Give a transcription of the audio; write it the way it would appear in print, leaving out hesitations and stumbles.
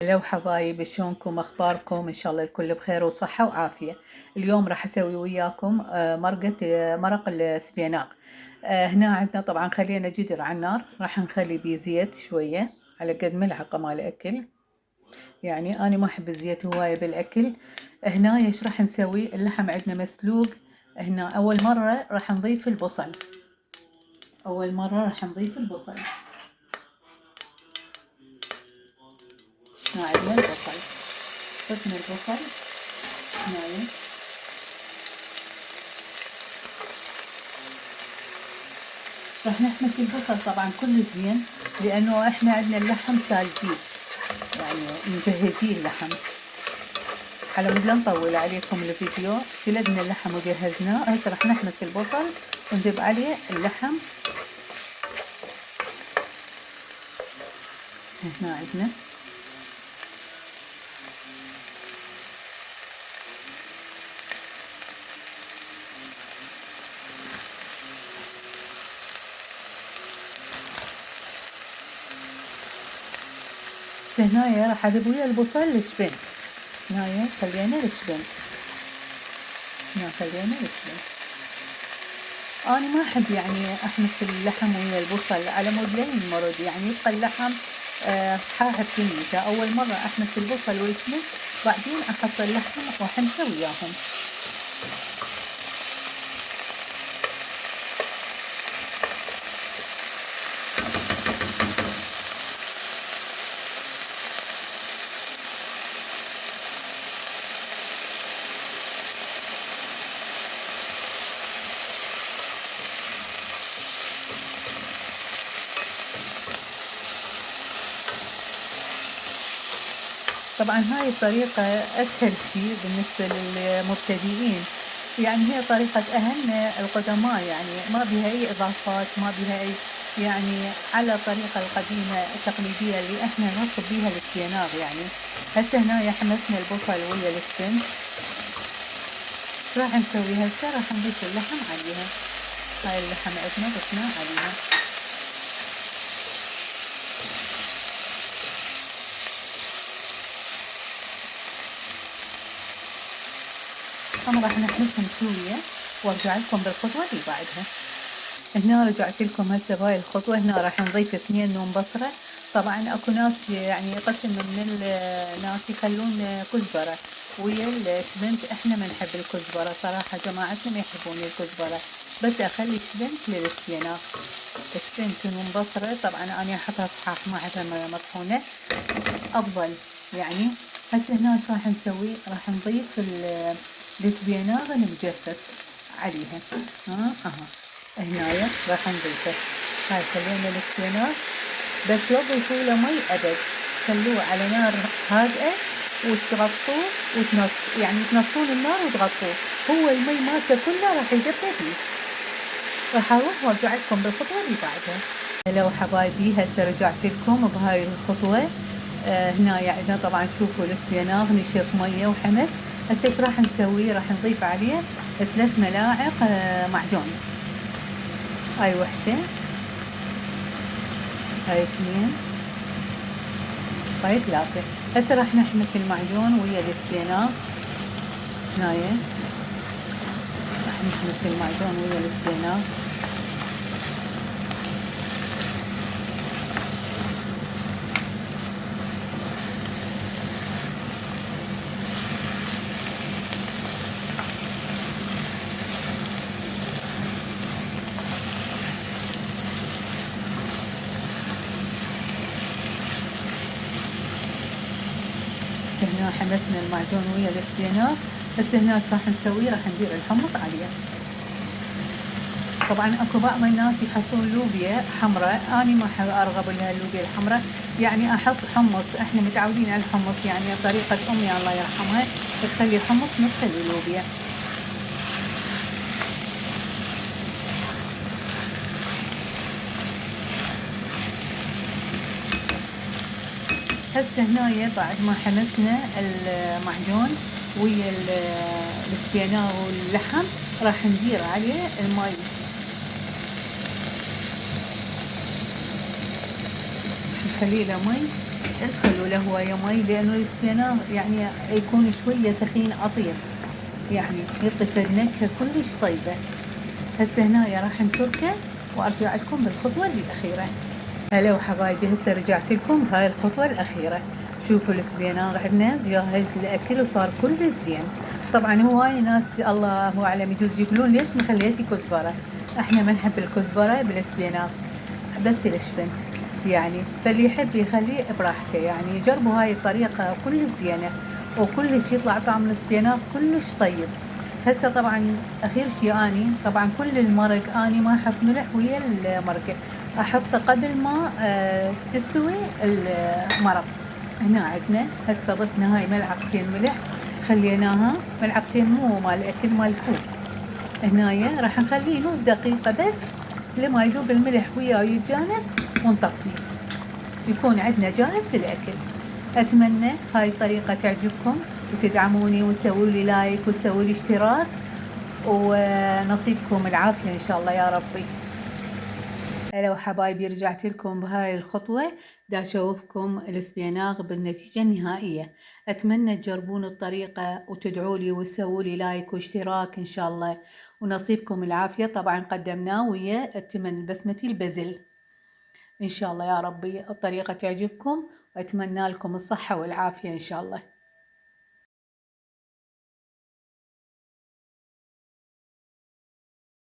لو حبايب شلونكم اخباركم؟ ان شاء الله الكل بخير وصحة وعافية. اليوم راح اسوي وياكم مرق السبيناق. هنا عندنا طبعا خلينا جدر على النار، راح نخلي بيه زيت شوية على قد ملعقة مال اكل، يعني انا ما احب الزيت هواية بالاكل. هنا ايش راح نسوي؟ اللحم عندنا مسلوق. هنا اول مرة راح نضيف البصل، هنا عندنا البصل، قسم البصل هنا. راح نحمس البصل طبعا كل زين، لانه احنا عندنا اللحم سالجين، يعني مجهزين اللحم. على مود لا نطول عليكم الفيديو، سلقنا اللحم وجهزناه. هسه راح نحمس البصل ونذيب عليه اللحم. هنا عندنا هنايا راح اذيب ويا البصل الشبنت. هنايا خلينا الشبنت، انا ما احب يعني احمس اللحم ويا البصل على مود لا ينمرض، يعني يبقى اللحم حاحب كلمته. اول مره احمس البصل والشبنت، بعدين احط اللحم واحمسه وياهم. طبعا هاي الطريقة أسهل شيء بالنسبة للمبتدئين، يعني هي طريقة أهلنا القدماء، يعني ما بها أي إضافات، ما بها أي، يعني على الطريقة القديمة التقليدية اللي إحنا نصب بيها السبيناغ. يعني هسه هنا حمسنا البصل ويا السبنج. راح نسوي هسه؟ راح نضيف اللحم عليها. هاي اللحم عندنا ضفناه عليها. هم راح نحمسهم شوية وارجع لكم بالخطوة اللي بعدها. هنا رجعت لكم هسه بهاي الخطوة. هنا راح نضيف 2 نوم بصرة. طبعا اكو ناس يعني قسم من الناس يخلون كزبرة ويا الشبنت. احنا ما نحب الكزبرة صراحة، جماعتنا ما يحبون الكزبرة، بس اخلي الشبنت للسبيناغ. الشبنت ونوم بصرة طبعا انا احطها صحاح ما احطها مطحونة افضل يعني. هسه هنا ايش راح نسوي؟ راح نضيف السبيناغ المجفف عليها. هنايا راح نضيفه. هاي خلينا السبيناغ، بس لا تضيفوا له مي ابد، خلوه على نار هادئة وتغطوه يعني تنصون النار وتغطوه. هو المي مالته كله راح يدبه فيه. راح اروح وارجع لكم بالخطوة اللي بعدها. لو حبايبي هسه رجعت لكم بهاي الخطوة. هنا عندنا طبعا شوفوا السبيناغ نشف مية وحمس. هسه ايش راح نسوي؟ راح نضيف عليه 3 ملاعق معجون. هاي وحدة، هاي 2، هاي 3. هسه راح نحمس المعجون ويا السبيناغ. هنايا راح نحمس المعجون ويا السبيناغ. هنا حمسنا المعجون ويا السبيناغ. هسه هنا ايش راح نسوي؟ راح ندير الحمص عليه. طبعا اكو بعض الناس يحطون لوبيا حمراء، انا ما ارغب لها اللوبيا الحمراء، يعني احط حمص. احنا متعودين على الحمص، يعني طريقة امي الله يرحمها تخلي الحمص مثل اللوبيا. هسه هنايا بعد ما حمسنا المعجون ويا السبيناغ واللحم، راح ندير عليه الماء. نخلي له مي ادخلوا له هواية مي، لأنه السبيناغ يعني يكون شوية ثخين أطيب، يعني يعطي نكهة كلش طيبة. هسه هنا راح نتركه وارجع لكم بالخطوة الأخيرة. هلا وحبايبي، هسه رجعت لكم بهاي الخطوة الأخيرة. شوفوا السبيناغ عندنا جاهز للأكل وصار كل زين. طبعا هواي ناس الله أعلم يجوز يقولون ليش ما خليتي كزبرة. احنا ما نحب الكزبرة بالسبيناغ، بس الشبنت يعني، فاللي يحب يخليه براحته. يعني جربوا هاي الطريقة كل زينة، وكلش يطلع طعم السبيناغ كلش طيب. هسه طبعا اخير شي اني طبعا كل المرق اني ما احط ملح ويا المرقة، احطه قبل ما تستوي المرق. هنا عندنا هسه ضفنا هاي ملعقتين ملح، خليناها ملعقتين مو مال اكل، مال كوب. هنايا راح نخليه نص دقيقة بس لما يذوب الملح وياه ويتجانس، ونطفيه يكون عندنا جاهز للأكل. أتمنى هاي الطريقة تعجبكم وتدعموني وتسووا لي لايك وتسووا لي اشتراك، ونصيبكم العافية إن شاء الله يا ربي. هلا وحبايبي، رجعت لكم بهاي الخطوة دا أشوفكم السبيناغ بالنتيجة النهائية. أتمنى تجربون الطريقة وتدعوا لي وتسووا لي لايك واشتراك إن شاء الله، ونصيبكم العافية. طبعا قدمناه ويا التمن البسمتي البزل. إن شاء الله يا ربي الطريقة تعجبكم، وأتمنى لكم الصحة والعافية إن شاء الله.